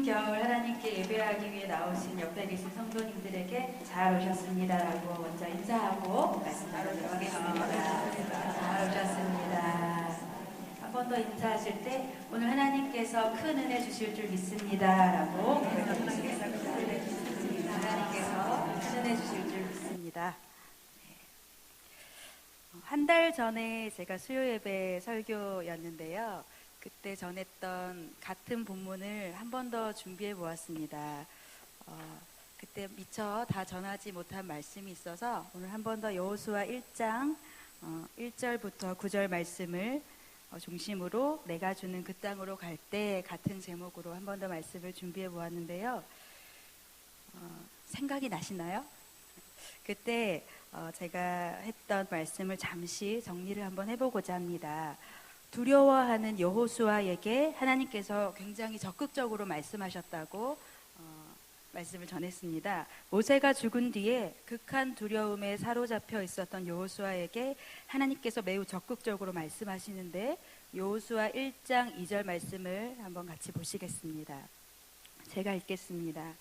겨울 하나님께 예배하기 위해 나오신 옆에 계신 성도님들에게 잘 오셨습니다라고 먼저 인사하고 말씀하도록 하겠습니다. 잘 오셨습니다. 한 번 더 인사하실 때 오늘 하나님께서 큰 은혜 주실 줄 믿습니다라고 고백해주시겠습니다. 하나님께서 큰 은혜 주실 줄 믿습니다. 한 달 전에 제가 수요 예배 설교였는데요. 그때 전했던 같은 본문을 한 번 더 준비해 보았습니다. 그때 미처 다 전하지 못한 말씀이 있어서 오늘 한 번 더 여호수아 1장 1절부터 9절 말씀을 중심으로 내가 주는 그 땅으로 갈 때 같은 제목으로 한 번 더 말씀을 준비해 보았는데요. 생각이 나시나요? 그때 제가 했던 말씀을 잠시 정리를 한번 해보고자 합니다. 두려워하는 여호수아에게 하나님께서 굉장히 적극적으로 말씀하셨다고 말씀을 전했습니다. 모세가 죽은 뒤에 극한 두려움에 사로잡혀 있었던 여호수아에게 하나님께서 매우 적극적으로 말씀하시는데 여호수아 1장 2절 말씀을 한번 같이 보시겠습니다. 제가 읽겠습니다.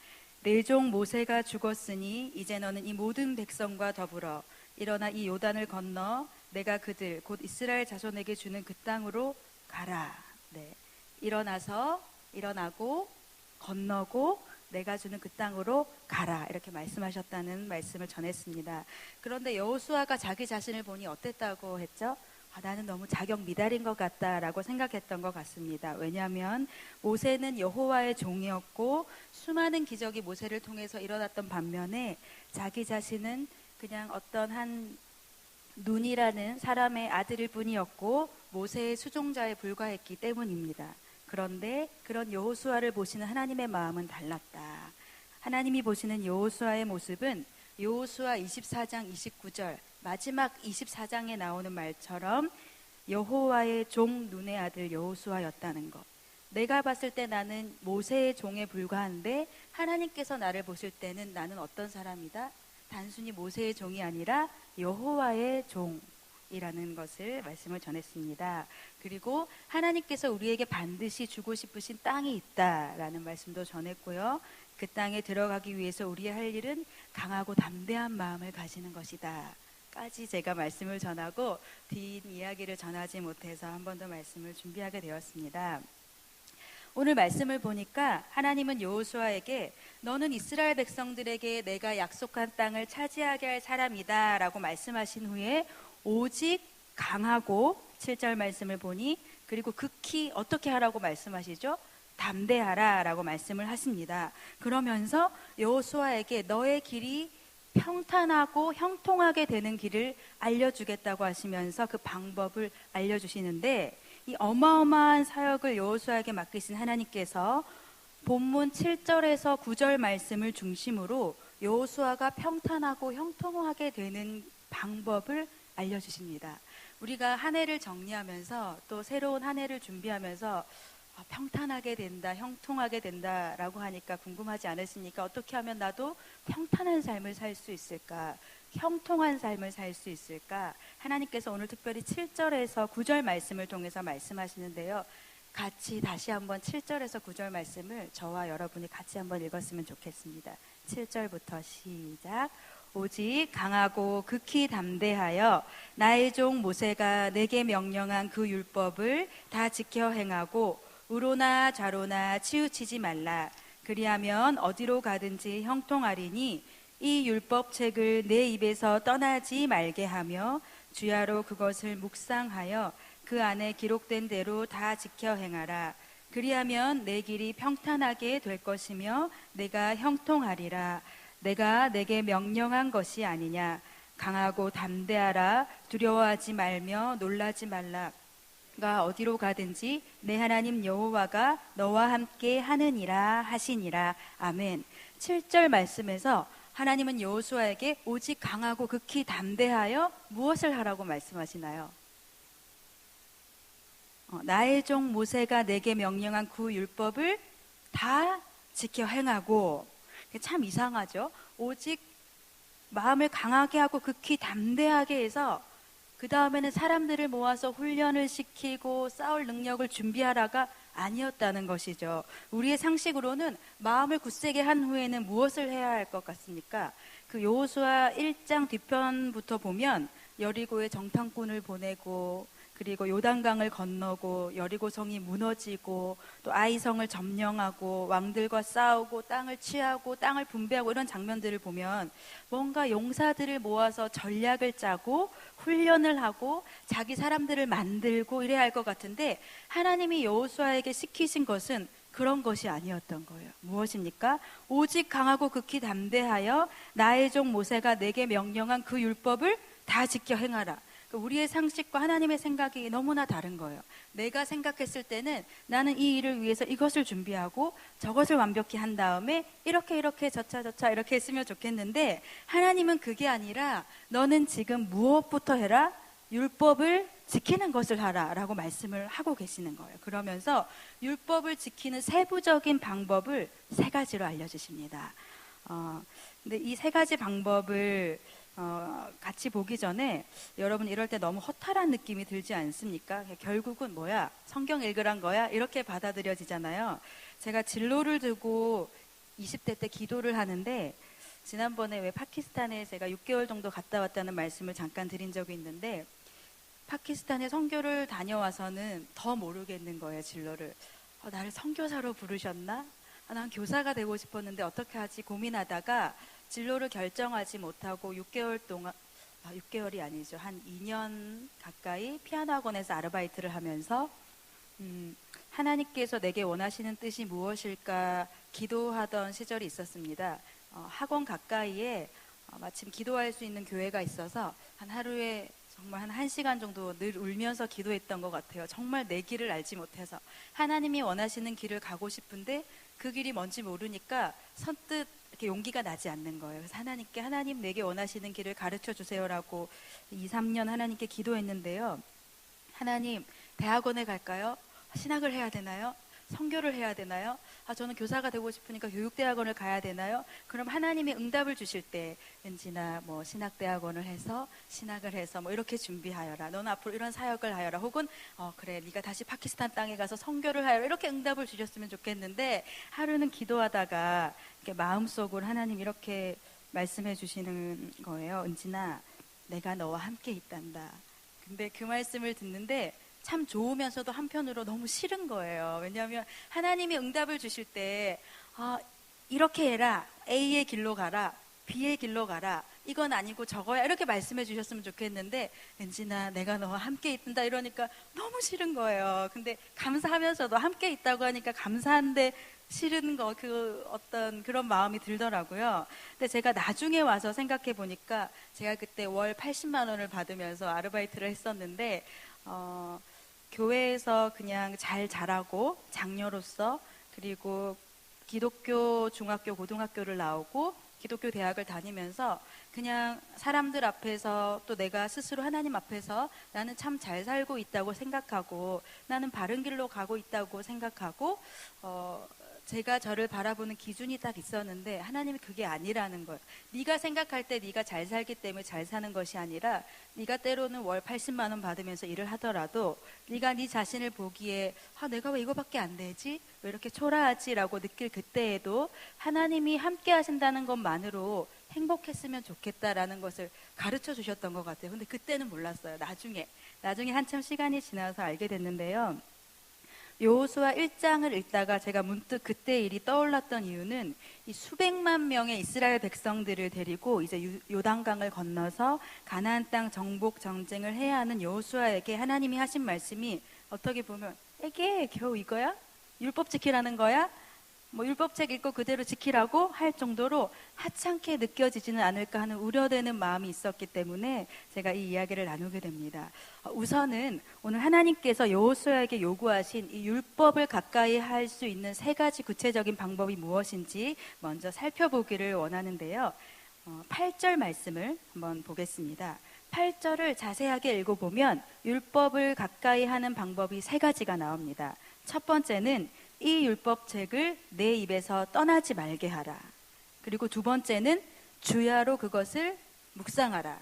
내 종 모세가 죽었으니 이제 너는 이 모든 백성과 더불어 일어나 이 요단을 건너 내가 그들 곧 이스라엘 자손에게 주는 그 땅으로 가라. 일어나고 건너고 내가 주는 그 땅으로 가라. 이렇게 말씀하셨다는 말씀을 전했습니다. 그런데 여호수아가 자기 자신을 보니 어땠다고 했죠? 나는 너무 자격 미달인 것 같다라고 생각했던 것 같습니다. 왜냐하면 모세는 여호와의 종이었고 수많은 기적이 모세를 통해서 일어났던 반면에 자기 자신은 그냥 어떤 한 눈이라는 사람의 아들일 뿐이었고 모세의 수종자에 불과했기 때문입니다. 그런데 그런 여호수아를 보시는 하나님의 마음은 달랐다. 하나님이 보시는 여호수아의 모습은 여호수아 24장 29절 마지막 24장에 나오는 말처럼 여호와의 종 눈의 아들 여호수아였다는 것. 내가 봤을 때 나는 모세의 종에 불과한데 하나님께서 나를 보실 때는 나는 어떤 사람이다? 단순히 모세의 종이 아니라 여호와의 종이라는 것을 말씀을 전했습니다. 그리고 하나님께서 우리에게 반드시 주고 싶으신 땅이 있다라는 말씀도 전했고요. 그 땅에 들어가기 위해서 우리의 할 일은 강하고 담대한 마음을 가지는 것이다 까지 제가 말씀을 전하고 뒷이야기를 전하지 못해서 한 번 더 말씀을 준비하게 되었습니다. 오늘 말씀을 보니까 하나님은 여호수아에게 너는 이스라엘 백성들에게 내가 약속한 땅을 차지하게 할 사람이다 라고 말씀하신 후에 오직 강하고 7절 말씀을 보니 그리고 극히 어떻게 하라고 말씀하시죠? 담대하라 라고 말씀을 하십니다. 그러면서 여호수아에게 너의 길이 평탄하고 형통하게 되는 길을 알려주겠다고 하시면서 그 방법을 알려주시는데 이 어마어마한 사역을 여호수아에게 맡기신 하나님께서 본문 7절에서 9절 말씀을 중심으로 여호수아가 평탄하고 형통하게 되는 방법을 알려주십니다. 우리가 한 해를 정리하면서 또 새로운 한 해를 준비하면서 평탄하게 된다, 형통하게 된다라고 하니까 궁금하지 않으십니까? 어떻게 하면 나도 평탄한 삶을 살 수 있을까? 형통한 삶을 살 수 있을까? 하나님께서 오늘 특별히 7절에서 9절 말씀을 통해서 말씀하시는데요. 같이 다시 한번 7절에서 9절 말씀을 저와 여러분이 같이 한번 읽었으면 좋겠습니다. 7절부터 시작. 오직 강하고 극히 담대하여 나의 종 모세가 내게 명령한 그 율법을 다 지켜 행하고 우로나 좌로나 치우치지 말라. 그리하면 어디로 가든지 형통하리니 이 율법책을 내 입에서 떠나지 말게 하며 주야로 그것을 묵상하여 그 안에 기록된 대로 다 지켜 행하라. 그리하면 내 길이 평탄하게 될 것이며 내가 형통하리라. 내가 내게 명령한 것이 아니냐. 강하고 담대하라. 두려워하지 말며 놀라지 말라. 가 어디로 가든지 내 하나님 여호와가 너와 함께 하느니라 하시니라. 아멘. 7절 말씀에서 하나님은 여호수아에게 오직 강하고 극히 담대하여 무엇을 하라고 말씀하시나요? 나의 종 모세가 내게 명령한 그 율법을 다 지켜 행하고. 참 이상하죠? 오직 마음을 강하게 하고 극히 담대하게 해서 그 다음에는 사람들을 모아서 훈련을 시키고 싸울 능력을 준비하라가 아니었다는 것이죠. 우리의 상식으로는 마음을 굳세게 한 후에는 무엇을 해야 할 것 같습니까? 그 여호수아 1장 뒤편부터 보면 여리고에 정탐꾼을 보내고, 그리고 요단강을 건너고, 여리고성이 무너지고, 또 아이성을 점령하고, 왕들과 싸우고, 땅을 취하고, 땅을 분배하고, 이런 장면들을 보면 뭔가 용사들을 모아서 전략을 짜고 훈련을 하고 자기 사람들을 만들고 이래야 할 것 같은데, 하나님이 여호수아에게 시키신 것은 그런 것이 아니었던 거예요. 무엇입니까? 오직 강하고 극히 담대하여 나의 종 모세가 내게 명령한 그 율법을 다 지켜 행하라. 우리의 상식과 하나님의 생각이 너무나 다른 거예요. 내가 생각했을 때는 나는 이 일을 위해서 이것을 준비하고 저것을 완벽히 한 다음에 이렇게 저차 이렇게 했으면 좋겠는데, 하나님은 그게 아니라 너는 지금 무엇부터 해라? 율법을 지키는 것을 하라 라고 말씀을 하고 계시는 거예요. 그러면서 율법을 지키는 세부적인 방법을 3가지로 알려주십니다. 근데 이 3가지 방법을 같이 보기 전에 여러분 이럴 때 너무 허탈한 느낌이 들지 않습니까? 결국은 뭐야? 성경 읽으란 거야? 이렇게 받아들여지잖아요. 제가 진로를 두고 20대 때 기도를 하는데, 지난번에 왜 파키스탄에 제가 6개월 정도 갔다 왔다는 말씀을 잠깐 드린 적이 있는데, 파키스탄에 선교를 다녀와서는 더 모르겠는 거예요, 진로를. 나를 선교사로 부르셨나? 난 교사가 되고 싶었는데 어떻게 하지 고민하다가 진로를 결정하지 못하고 6개월 동안, 6개월이 아니죠, 한 2년 가까이 피아노 학원에서 아르바이트를 하면서 하나님께서 내게 원하시는 뜻이 무엇일까 기도하던 시절이 있었습니다. 학원 가까이에 마침 기도할 수 있는 교회가 있어서 한 하루에 정말 한 1시간 정도 늘 울면서 기도했던 것 같아요. 정말 내 길을 알지 못해서 하나님이 원하시는 길을 가고 싶은데 그 길이 뭔지 모르니까 선뜻 이렇게 용기가 나지 않는 거예요. 그래서 하나님께, 하나님 내게 원하시는 길을 가르쳐 주세요라고 2, 3년 하나님께 기도했는데요. 하나님, 대학원에 갈까요? 신학을 해야 되나요? 선교를 해야 되나요? 저는 교사가 되고 싶으니까 교육대학원을 가야 되나요? 그럼 하나님이 응답을 주실 때 은진아 뭐 신학대학원을 해서 신학을 해서 뭐 이렇게 준비하여라. 너는 앞으로 이런 사역을 하여라. 혹은 그래 네가 다시 파키스탄 땅에 가서 선교를 하여라. 이렇게 응답을 주셨으면 좋겠는데, 하루는 기도하다가 이렇게 마음속으로 하나님 이렇게 말씀해 주시는 거예요. 은진아, 내가 너와 함께 있단다. 근데 그 말씀을 듣는데 참 좋으면서도 한편으로 너무 싫은 거예요. 왜냐하면 하나님이 응답을 주실 때 이렇게 해라, A의 길로 가라, B의 길로 가라, 이건 아니고 저거야, 이렇게 말씀해 주셨으면 좋겠는데, 은진아 내가 너와 함께 있다 이러니까 너무 싫은 거예요. 근데 감사하면서도 함께 있다고 하니까 감사한데 싫은 거, 어떤 그런 마음이 들더라고요. 근데 제가 나중에 와서 생각해 보니까, 제가 그때 월 80만 원을 받으면서 아르바이트를 했었는데 교회에서 그냥 잘 자라고 장녀로서, 그리고 기독교 중학교 고등학교를 나오고 기독교 대학을 다니면서 그냥 사람들 앞에서 또 내가 스스로 하나님 앞에서 나는 참 잘 살고 있다고 생각하고 나는 바른 길로 가고 있다고 생각하고 제가 저를 바라보는 기준이 딱 있었는데, 하나님이 그게 아니라는 거예요. 네가 생각할 때 네가 잘 살기 때문에 잘 사는 것이 아니라, 네가 때로는 월 80만 원 받으면서 일을 하더라도 네가 네 자신을 보기에 내가 왜 이거밖에 안 되지? 왜 이렇게 초라하지? 라고 느낄 그때에도 하나님이 함께 하신다는 것만으로 행복했으면 좋겠다라는 것을 가르쳐 주셨던 것 같아요. 근데 그때는 몰랐어요. 나중에 한참 시간이 지나서 알게 됐는데요. 여호수아 1장을 읽다가 제가 문득 그때 일이 떠올랐던 이유는, 이 수백만 명의 이스라엘 백성들을 데리고 이제 요단강을 건너서 가나안 땅 정복 전쟁을 해야 하는 여호수아에게 하나님이 하신 말씀이 어떻게 보면 이게 겨우 이거야? 율법 지키라는 거야? 뭐 율법책 읽고 그대로 지키라고 할 정도로 하찮게 느껴지지는 않을까 하는 우려되는 마음이 있었기 때문에 제가 이 이야기를 나누게 됩니다. 우선은 오늘 하나님께서 여호수아에게 요구하신 이 율법을 가까이 할 수 있는 3가지 구체적인 방법이 무엇인지 먼저 살펴보기를 원하는데요. 8절 말씀을 한번 보겠습니다. 8절을 자세하게 읽어보면 율법을 가까이 하는 방법이 3가지가 나옵니다. 첫 번째는 이 율법책을 내 입에서 떠나지 말게 하라. 그리고 2번째는 주야로 그것을 묵상하라.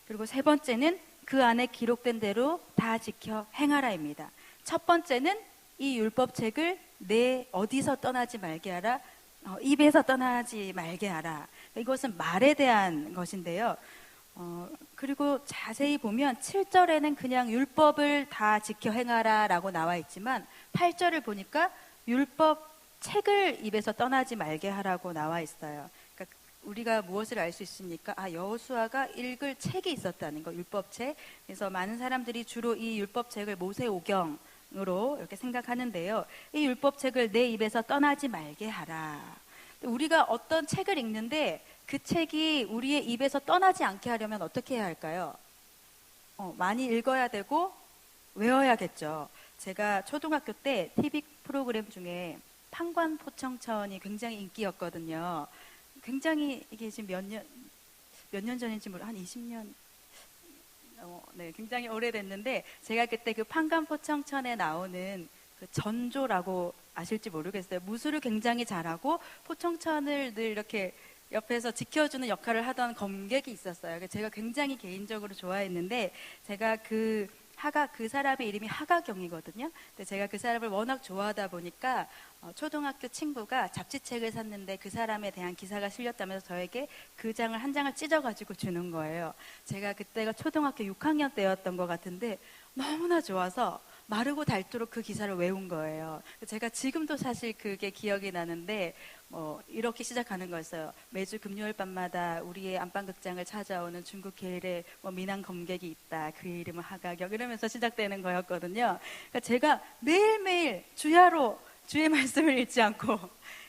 그리고 3번째는 그 안에 기록된 대로 다 지켜 행하라입니다. 첫 번째는 이 율법책을 내 어디서 떠나지 말게 하라. 입에서 떠나지 말게 하라. 이것은 말에 대한 것인데요. 그리고 자세히 보면 7절에는 그냥 율법을 다 지켜 행하라 라고 나와 있지만 8절을 보니까 율법 책을 입에서 떠나지 말게 하라고 나와 있어요. 그러니까 우리가 무엇을 알 수 있습니까? 여호수아가 읽을 책이 있었다는 거, 율법책. 그래서 많은 사람들이 주로 이 율법책을 모세오경으로 이렇게 생각하는데요. 이 율법책을 내 입에서 떠나지 말게 하라. 우리가 어떤 책을 읽는데 그 책이 우리의 입에서 떠나지 않게 하려면 어떻게 해야 할까요? 많이 읽어야 되고 외워야겠죠. 제가 초등학교 때 TV 프로그램 중에 판관포청천이 굉장히 인기였거든요. 굉장히 이게 지금 몇 년 전인지 모르, 한 20년, 네, 굉장히 오래됐는데 제가 그때 그 판관포청천에 나오는 그 전조라고 아실지 모르겠어요. 무술을 굉장히 잘하고 포청천을 늘 이렇게 옆에서 지켜주는 역할을 하던 검객이 있었어요. 제가 굉장히 개인적으로 좋아했는데 제가 그 사람의 이름이 하가경이거든요. 근데 제가 그 사람을 워낙 좋아하다 보니까 초등학교 친구가 잡지책을 샀는데 그 사람에 대한 기사가 실렸다면서 저에게 그 장을 한 장을 찢어가지고 주는 거예요. 제가 그때가 초등학교 6학년 때였던 것 같은데 너무나 좋아서 마르고 닳도록 그 기사를 외운 거예요. 제가 지금도 사실 그게 기억이 나는데 이렇게 시작하는 거였어요. 매주 금요일 밤마다 우리의 안방극장을 찾아오는 중국 계일의 미남 검객이 있다. 그 이름은 하가경. 이러면서 시작되는 거였거든요. 그러니까 제가 매일매일 주야로 주의 말씀을 읽지 않고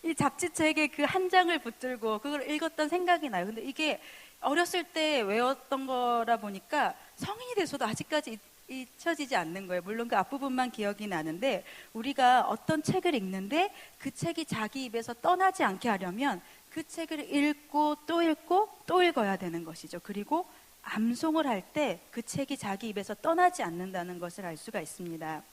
이 잡지책에 그 한 장을 붙들고 그걸 읽었던 생각이 나요. 근데 이게 어렸을 때 외웠던 거라 보니까 성인이 돼서도 아직까지 잊혀지지 않는 거예요. 물론 그 앞부분만 기억이 나는데 우리가 어떤 책을 읽는데 그 책이 자기 입에서 떠나지 않게 하려면 그 책을 읽고 또 읽어야 되는 것이죠. 그리고 암송을 할 때 그 책이 자기 입에서 떠나지 않는다는 것을 알 수가 있습니다.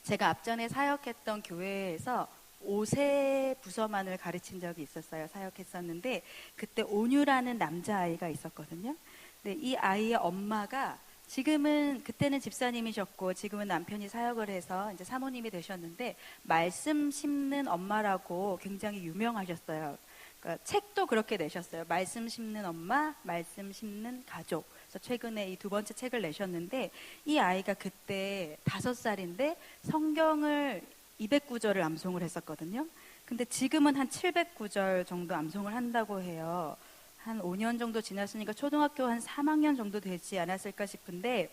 제가 앞전에 사역했던 교회에서 5세 부서만을 가르친 적이 있었어요. 사역했었는데 그때 온유라는 남자아이가 있었거든요. 근데 이 아이의 엄마가 지금은 그때는 집사님이셨고 지금은 남편이 사역을 해서 이제 사모님이 되셨는데 말씀 심는 엄마라고 굉장히 유명하셨어요. 그러니까 책도 그렇게 내셨어요. 말씀 심는 엄마, 말씀 심는 가족. 그래서 최근에 이 두 번째 책을 내셨는데 이 아이가 그때 5살인데 성경을 209절을 암송을 했었거든요. 근데 지금은 한 709절 정도 암송을 한다고 해요. 한 5년 정도 지났으니까 초등학교 한 3학년 정도 되지 않았을까 싶은데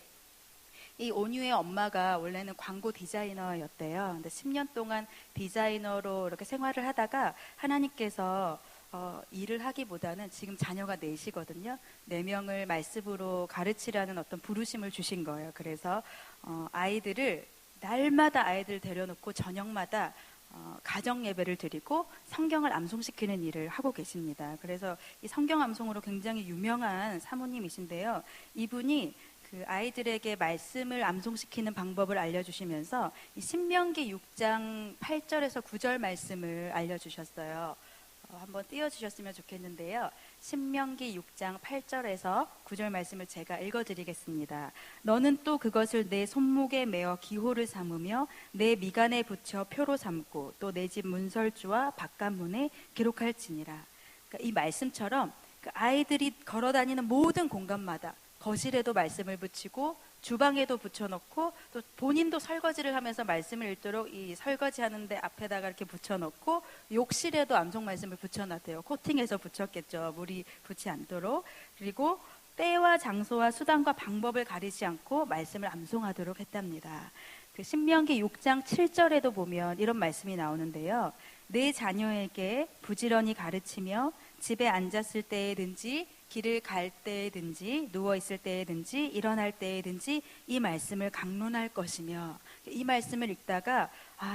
이 온유의 엄마가 원래는 광고 디자이너였대요. 근데 10년 동안 디자이너로 이렇게 생활을 하다가 하나님께서 일을 하기보다는 지금 자녀가 4이거든요. 4명을 말씀으로 가르치라는 어떤 부르심을 주신 거예요. 그래서 아이들을 날마다 아이들 데려놓고 저녁마다 가정 예배를 드리고 성경을 암송시키는 일을 하고 계십니다. 그래서 이 성경 암송으로 굉장히 유명한 사모님이신데요. 이분이 그 아이들에게 말씀을 암송시키는 방법을 알려주시면서 이 신명기 6장 8절에서 9절 말씀을 알려주셨어요. 한번 띄워주셨으면 좋겠는데요. 신명기 6장 8절에서 9절 말씀을 제가 읽어드리겠습니다. 너는 또 그것을 내 손목에 메어 기호를 삼으며 내 미간에 붙여 표로 삼고 또 내 집 문설주와 바깥문에 기록할지니라. 그러니까 이 말씀처럼 그 아이들이 걸어다니는 모든 공간마다 거실에도 말씀을 붙이고 주방에도 붙여놓고 또 본인도 설거지를 하면서 말씀을 읽도록 이 설거지 하는데 앞에다가 이렇게 붙여놓고 욕실에도 암송 말씀을 붙여놨대요. 코팅해서 붙였겠죠. 물이 붙지 않도록. 그리고 때와 장소와 수단과 방법을 가리지 않고 말씀을 암송하도록 했답니다. 그 신명기 6장 7절에도 보면 이런 말씀이 나오는데요. 내 자녀에게 부지런히 가르치며 집에 앉았을 때에든지 길을 갈 때든지 누워있을 때든지 일어날 때든지 이 말씀을 강론할 것이며 이 말씀을 읽다가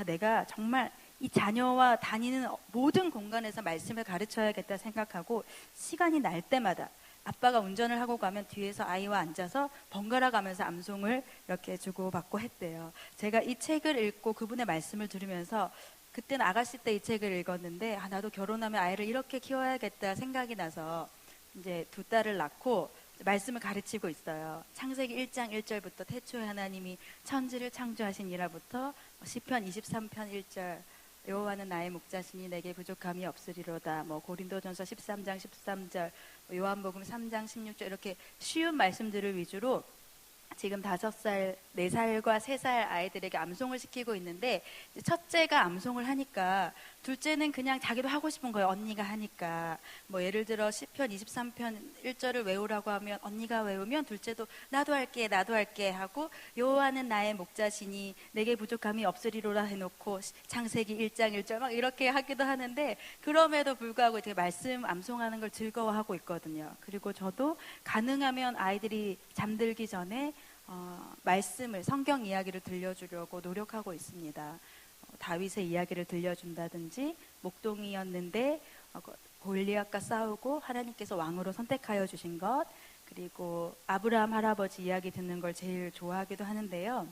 내가 정말 이 자녀와 다니는 모든 공간에서 말씀을 가르쳐야겠다 생각하고 시간이 날 때마다 아빠가 운전을 하고 가면 뒤에서 아이와 앉아서 번갈아 가면서 암송을 이렇게 주고받고 했대요. 제가 이 책을 읽고 그분의 말씀을 들으면서 그때는 아가씨 때 이 책을 읽었는데 나도 결혼하면 아이를 이렇게 키워야겠다 생각이 나서 이제 2딸을 낳고 말씀을 가르치고 있어요. 창세기 1장 1절부터 태초에 하나님이 천지를 창조하시니라부터 시편 23편 1절 여호와는 나의 목자시니 내게 부족함이 없으리로다. 뭐 고린도전서 13장 13절, 요한복음 3장 16절 이렇게 쉬운 말씀들을 위주로 지금 5살, 4살과 3살 아이들에게 암송을 시키고 있는데 첫째가 암송을 하니까 둘째는 그냥 자기도 하고 싶은 거예요. 언니가 하니까. 뭐 예를 들어 시편 23편 1절을 외우라고 하면 언니가 외우면 둘째도 나도 할게 하고 여호와는 나의 목자시니 내게 부족함이 없으리로라 해놓고 창세기 1장 1절 막 이렇게 하기도 하는데 그럼에도 불구하고 되게 말씀 암송하는 걸 즐거워하고 있거든요. 그리고 저도 가능하면 아이들이 잠들기 전에 말씀을 성경 이야기를 들려주려고 노력하고 있습니다. 다윗의 이야기를 들려준다든지 목동이었는데 골리앗과 싸우고 하나님께서 왕으로 선택하여 주신 것, 그리고 아브라함 할아버지 이야기 듣는 걸 제일 좋아하기도 하는데요.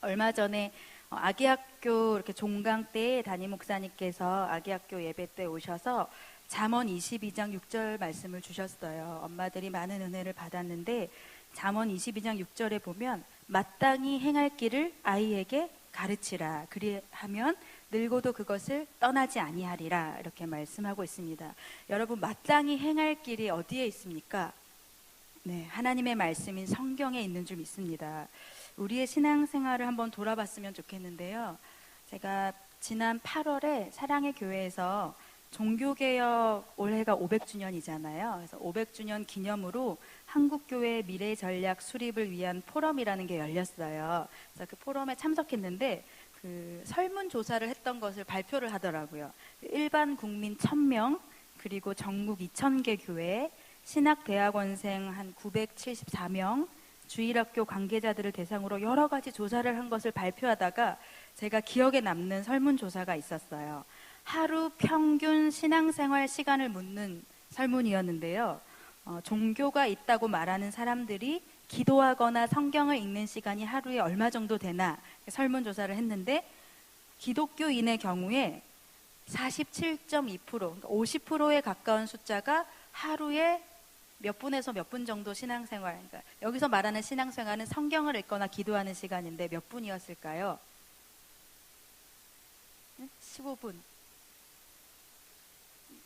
얼마 전에 아기학교 이렇게 종강 때 담임 목사님께서 아기학교 예배 때 오셔서 잠언 22장 6절 말씀을 주셨어요. 엄마들이 많은 은혜를 받았는데 잠언 22장 6절에 보면 마땅히 행할 길을 아이에게 가르치라. 그리하면 늙어도 그것을 떠나지 아니하리라. 이렇게 말씀하고 있습니다. 여러분, 마땅히 행할 길이 어디에 있습니까? 네, 하나님의 말씀인 성경에 있는 줄 믿습니다. 우리의 신앙생활을 한번 돌아봤으면 좋겠는데요. 제가 지난 8월에 사랑의 교회에서 종교개혁 올해가 500주년이잖아요. 그래서 500주년 기념으로 한국교회 미래전략 수립을 위한 포럼이라는 게 열렸어요. 그래서 그 포럼에 참석했는데 그 설문조사를 했던 것을 발표를 하더라고요. 일반 국민 1000명, 그리고 전국 2000개 교회, 신학대학원생 한 974명, 주일학교 관계자들을 대상으로 여러 가지 조사를 한 것을 발표하다가 제가 기억에 남는 설문조사가 있었어요. 하루 평균 신앙생활 시간을 묻는 설문이었는데요. 종교가 있다고 말하는 사람들이 기도하거나 성경을 읽는 시간이 하루에 얼마 정도 되나 설문조사를 했는데 기독교인의 경우에 47.2%, 그러니까 50%에 가까운 숫자가 하루에 몇 분에서 몇 분 정도 신앙생활, 그러니까 여기서 말하는 신앙생활은 성경을 읽거나 기도하는 시간인데 몇 분이었을까요? 15분,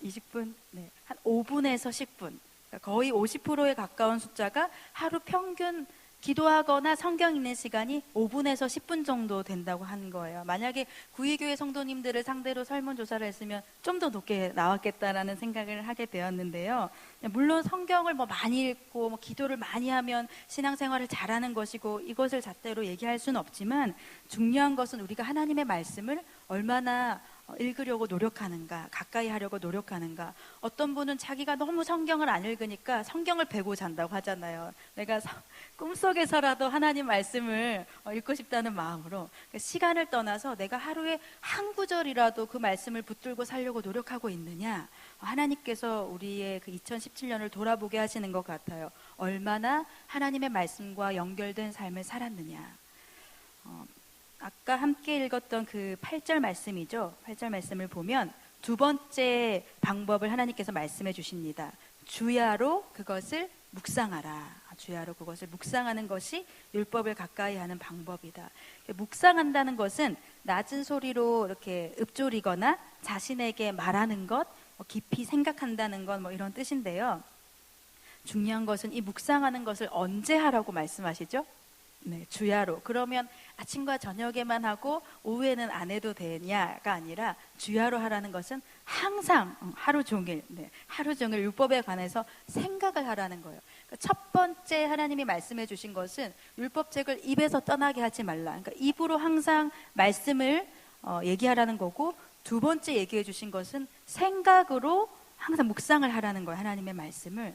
20분, 네, 한 5분에서 10분. 그러니까 거의 50%에 가까운 숫자가 하루 평균 기도하거나 성경 읽는 시간이 5분에서 10분 정도 된다고 하는 거예요. 만약에 구의교회 성도님들을 상대로 설문조사를 했으면 좀 더 높게 나왔겠다라는 생각을 하게 되었는데요. 물론 성경을 많이 읽고 기도를 많이 하면 신앙생활을 잘하는 것이고 이것을 잣대로 얘기할 수는 없지만 중요한 것은 우리가 하나님의 말씀을 얼마나 읽으려고 노력하는가, 가까이 하려고 노력하는가. 어떤 분은 자기가 너무 성경을 안 읽으니까 성경을 베고 잔다고 하잖아요. 내가 꿈속에서라도 하나님 말씀을 읽고 싶다는 마음으로 시간을 떠나서 내가 하루에 한 구절이라도 그 말씀을 붙들고 살려고 노력하고 있느냐. 하나님께서 우리의 그 2017년을 돌아보게 하시는 것 같아요. 얼마나 하나님의 말씀과 연결된 삶을 살았느냐. 아까 함께 읽었던 그 8절 말씀이죠. 8절 말씀을 보면 두 번째 방법을 하나님께서 말씀해 주십니다. 주야로 그것을 묵상하라. 주야로 그것을 묵상하는 것이 율법을 가까이 하는 방법이다. 묵상한다는 것은 낮은 소리로 이렇게 읊조리거나 자신에게 말하는 것, 깊이 생각한다는 것, 이런 뜻인데요. 중요한 것은 이 묵상하는 것을 언제 하라고 말씀하시죠? 네, 주야로. 그러면 아침과 저녁에만 하고 오후에는 안 해도 되냐가 아니라 주야로 하라는 것은 항상 하루 종일, 하루 종일 율법에 관해서 생각을 하라는 거예요. 그러니까 첫 번째 하나님이 말씀해 주신 것은 율법책을 입에서 떠나게 하지 말라. 그러니까 입으로 항상 말씀을 얘기하라는 거고, 두 번째 얘기해 주신 것은 생각으로 항상 묵상을 하라는 거예요. 하나님의 말씀을.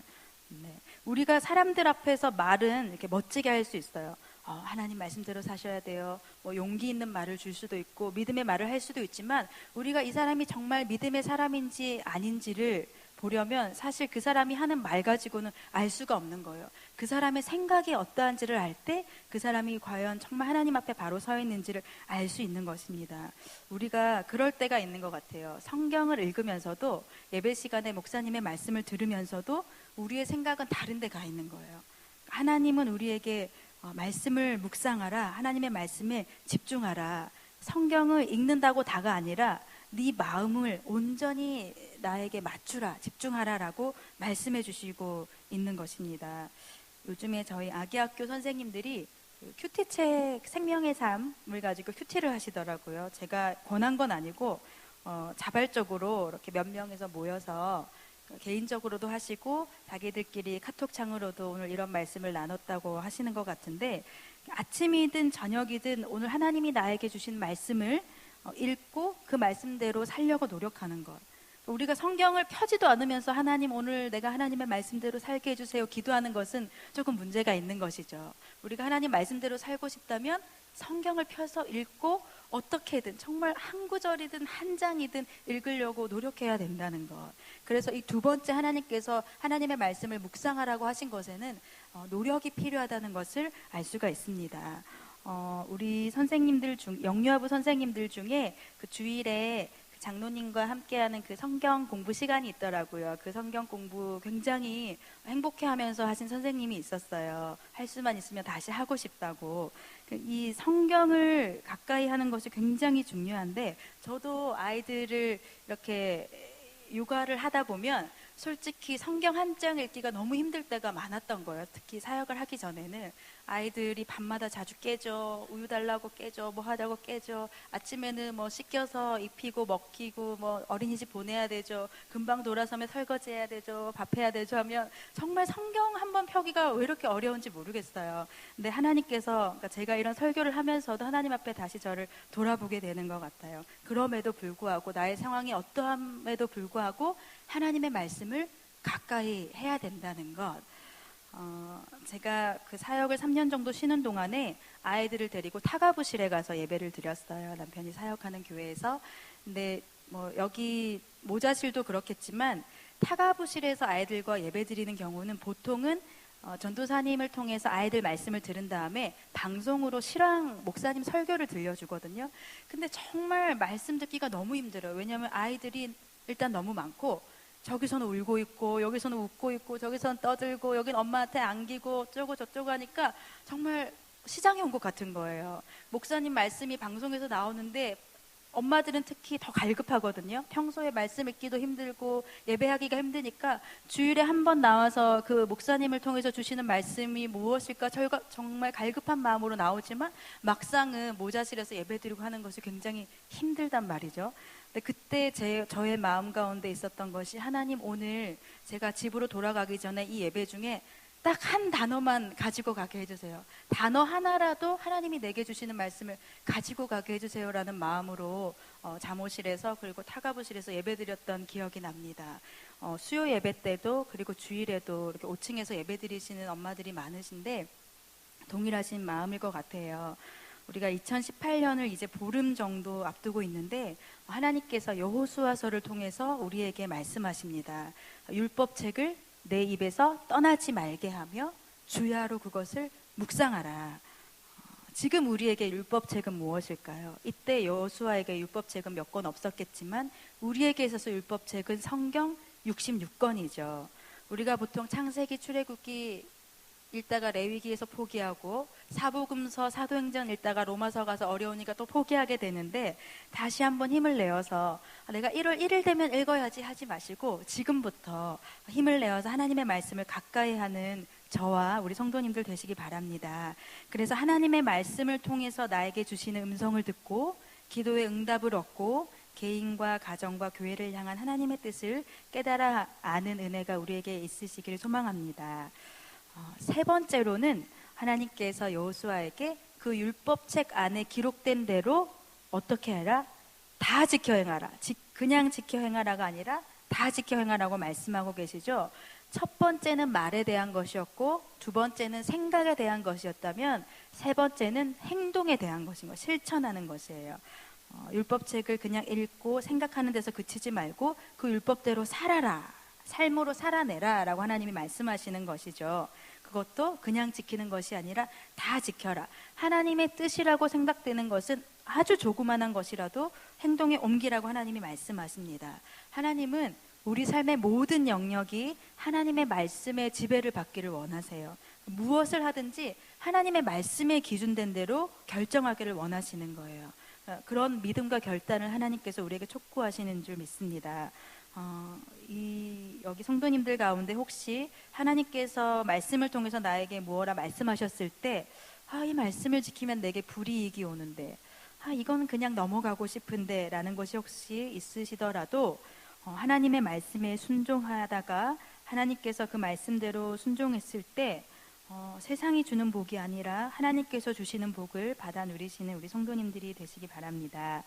우리가 사람들 앞에서 말은 이렇게 멋지게 할 수 있어요. 하나님 말씀대로 사셔야 돼요. 용기 있는 말을 줄 수도 있고 믿음의 말을 할 수도 있지만 우리가 이 사람이 정말 믿음의 사람인지 아닌지를 보려면 사실 그 사람이 하는 말 가지고는 알 수가 없는 거예요. 그 사람의 생각이 어떠한지를 알 때 그 사람이 과연 정말 하나님 앞에 바로 서 있는지를 알 수 있는 것입니다. 우리가 그럴 때가 있는 것 같아요. 성경을 읽으면서도 예배 시간에 목사님의 말씀을 들으면서도 우리의 생각은 다른 데 가 있는 거예요. 하나님은 우리에게 말씀을 묵상하라, 하나님의 말씀에 집중하라, 성경을 읽는다고 다가 아니라 네 마음을 온전히 나에게 맞추라, 집중하라라고 말씀해 주시고 있는 것입니다. 요즘에 저희 아기학교 선생님들이 큐티책 생명의 삶을 가지고 큐티를 하시더라고요. 제가 권한 건 아니고 자발적으로 이렇게 몇 명에서 모여서 개인적으로도 하시고 자기들끼리 카톡창으로도 오늘 이런 말씀을 나눴다고 하시는 것 같은데, 아침이든 저녁이든 오늘 하나님이 나에게 주신 말씀을 읽고 그 말씀대로 살려고 노력하는 것. 우리가 성경을 펴지도 않으면서 하나님 오늘 내가 하나님의 말씀대로 살게 해주세요 기도하는 것은 조금 문제가 있는 것이죠. 우리가 하나님 말씀대로 살고 싶다면 성경을 펴서 읽고 어떻게든 정말 한 구절이든 한 장이든 읽으려고 노력해야 된다는 것. 그래서 이 두 번째 하나님께서 하나님의 말씀을 묵상하라고 하신 것에는 노력이 필요하다는 것을 알 수가 있습니다. 우리 선생님들 영유아부 선생님들 중에 그 주일에 장로님과 함께하는 그 성경 공부 시간이 있더라고요. 그 성경 공부 굉장히 행복해하면서 하신 선생님이 있었어요. 할 수만 있으면 다시 하고 싶다고. 이 성경을 가까이 하는 것이 굉장히 중요한데, 저도 아이들을 이렇게 육아를 하다 보면 솔직히 성경 한 장 읽기가 너무 힘들 때가 많았던 거예요. 특히 사역을 하기 전에는 아이들이 밤마다 자주 깨져, 우유 달라고 깨져, 뭐 하자고 깨져, 아침에는 뭐 씻겨서 입히고 먹히고 뭐 어린이집 보내야 되죠, 금방 돌아서면 설거지 해야 되죠, 밥 해야 되죠 하면 정말 성경 한번 펴기가 왜 이렇게 어려운지 모르겠어요. 근데 하나님께서, 그러니까 제가 이런 설교를 하면서도 하나님 앞에 다시 저를 돌아보게 되는 것 같아요. 그럼에도 불구하고, 나의 상황이 어떠함에도 불구하고 하나님의 말씀을 가까이 해야 된다는 것. 제가 그 사역을 3년 정도 쉬는 동안에 아이들을 데리고 타가부실에 가서 예배를 드렸어요. 남편이 사역하는 교회에서. 근데 뭐 여기 모자실도 그렇겠지만 타가부실에서 아이들과 예배 드리는 경우는 보통은 전도사님을 통해서 아이들 말씀을 들은 다음에 방송으로 실황 목사님 설교를 들려주거든요. 근데 정말 말씀 듣기가 너무 힘들어요. 왜냐하면 아이들이 일단 너무 많고, 저기서는 울고 있고 여기서는 웃고 있고 저기서는 떠들고 여긴 엄마한테 안기고 어쩌고 저쩌고 하니까 정말 시장에 온 것 같은 거예요. 목사님 말씀이 방송에서 나오는데 엄마들은 특히 더 갈급하거든요. 평소에 말씀 읽기도 힘들고 예배하기가 힘드니까 주일에 한 번 나와서 그 목사님을 통해서 주시는 말씀이 무엇일까 정말 갈급한 마음으로 나오지만 막상은 모자실에서 예배드리고 하는 것이 굉장히 힘들단 말이죠. 근데 그때 저의 마음 가운데 있었던 것이, 하나님 오늘 제가 집으로 돌아가기 전에 이 예배 중에 딱 한 단어만 가지고 가게 해주세요. 단어 하나라도 하나님이 내게 주시는 말씀을 가지고 가게 해주세요라는 마음으로 잠옷실에서 그리고 타가부실에서 예배드렸던 기억이 납니다. 수요 예배 때도 그리고 주일에도 이렇게 5층에서 예배드리시는 엄마들이 많으신데 동일하신 마음일 것 같아요. 우리가 2018년을 이제 보름 정도 앞두고 있는데 하나님께서 여호수아서를 통해서 우리에게 말씀하십니다. 율법책을 내 입에서 떠나지 말게 하며 주야로 그것을 묵상하라. 지금 우리에게 율법책은 무엇일까요? 이때 여호수아에게 율법책은 몇 권 없었겠지만 우리에게 있어서 율법책은 성경 66권이죠. 우리가 보통 창세기, 출애굽기 읽다가 레위기에서 포기하고 사복음서, 사도행전 읽다가 로마서 가서 어려우니까 또 포기하게 되는데, 다시 한번 힘을 내어서 내가 1월 1일 되면 읽어야지 하지 마시고 지금부터 힘을 내어서 하나님의 말씀을 가까이 하는 저와 우리 성도님들 되시기 바랍니다. 그래서 하나님의 말씀을 통해서 나에게 주시는 음성을 듣고 기도의 응답을 얻고 개인과 가정과 교회를 향한 하나님의 뜻을 깨달아 아는 은혜가 우리에게 있으시기를 소망합니다. 세 번째로는 하나님께서 여호수아에게 그 율법책 안에 기록된 대로 어떻게 해라? 다 지켜 행하라. 그냥 지켜 행하라가 아니라 다 지켜 행하라고 말씀하고 계시죠. 첫 번째는 말에 대한 것이었고, 두 번째는 생각에 대한 것이었다면 세 번째는 행동에 대한 것인 것, 실천하는 것이에요. 율법책을 그냥 읽고 생각하는 데서 그치지 말고 그 율법대로 살아라, 삶으로 살아내라 라고 하나님이 말씀하시는 것이죠. 그것도 그냥 지키는 것이 아니라 다 지켜라. 하나님의 뜻이라고 생각되는 것은 아주 조그만한 것이라도 행동에 옮기라고 하나님이 말씀하십니다. 하나님은 우리 삶의 모든 영역이 하나님의 말씀의 지배를 받기를 원하세요. 무엇을 하든지 하나님의 말씀에 기준된 대로 결정하기를 원하시는 거예요. 그런 믿음과 결단을 하나님께서 우리에게 촉구하시는 줄 믿습니다. 여기 성도님들 가운데 혹시 하나님께서 말씀을 통해서 나에게 무엇라 말씀하셨을 때, 이 말씀을 지키면 내게 불이익이 오는데, 이건 그냥 넘어가고 싶은데 라는 것이 혹시 있으시더라도 하나님의 말씀에 순종하다가 하나님께서 그 말씀대로 순종했을 때 세상이 주는 복이 아니라 하나님께서 주시는 복을 받아 누리시는 우리 성도님들이 되시기 바랍니다.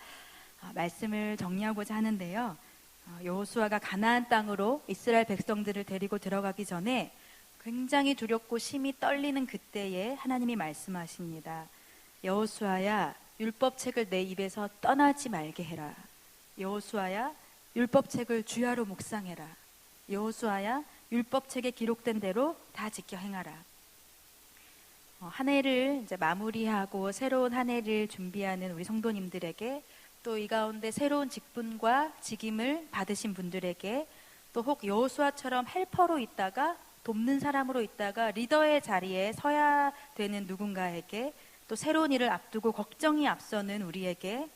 말씀을 정리하고자 하는데요. 여호수아가 가나안 땅으로 이스라엘 백성들을 데리고 들어가기 전에 굉장히 두렵고 심히 떨리는 그때에 하나님이 말씀하십니다. 여호수아야, 율법책을 내 입에서 떠나지 말게 해라. 여호수아야, 율법책을 주야로 묵상해라. 여호수아야, 율법책에 기록된 대로 다 지켜 행하라. 한 해를 이제 마무리하고 새로운 한 해를 준비하는 우리 성도님들에게, 또 이 가운데 새로운 직분과 직임을 받으신 분들에게, 또 혹 여호수아처럼 헬퍼로 있다가 돕는 사람으로 있다가 리더의 자리에 서야 되는 누군가에게, 또 새로운 일을 앞두고 걱정이 앞서는 우리에게,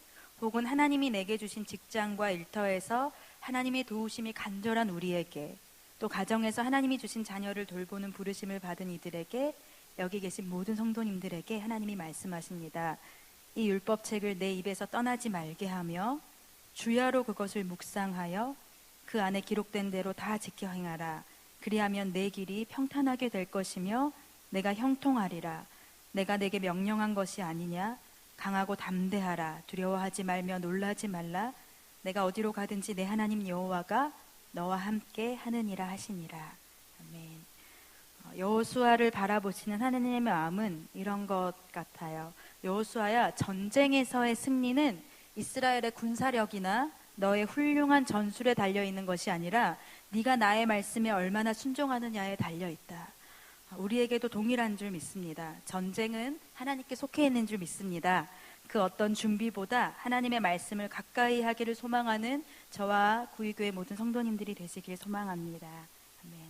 혹은 하나님이 내게 주신 직장과 일터에서 하나님의 도우심이 간절한 우리에게, 또 가정에서 하나님이 주신 자녀를 돌보는 부르심을 받은 이들에게, 여기 계신 모든 성도님들에게 하나님이 말씀하십니다. 이 율법책을 내 입에서 떠나지 말게 하며 주야로 그것을 묵상하여 그 안에 기록된 대로 다 지켜 행하라. 그리하면 내 길이 평탄하게 될 것이며 내가 형통하리라. 내가 내게 명령한 것이 아니냐. 강하고 담대하라. 두려워하지 말며 놀라지 말라. 내가 어디로 가든지 내 하나님 여호와가 너와 함께 하느니라 하시니라. 아멘. 여호수아를 바라보시는 하나님의 마음은 이런 것 같아요. 여호수아야, 전쟁에서의 승리는 이스라엘의 군사력이나 너의 훌륭한 전술에 달려있는 것이 아니라 네가 나의 말씀에 얼마나 순종하느냐에 달려있다. 우리에게도 동일한 줄 믿습니다. 전쟁은 하나님께 속해 있는 줄 믿습니다. 그 어떤 준비보다 하나님의 말씀을 가까이 하기를 소망하는 저와 구의교회 모든 성도님들이 되시길 소망합니다. 아멘.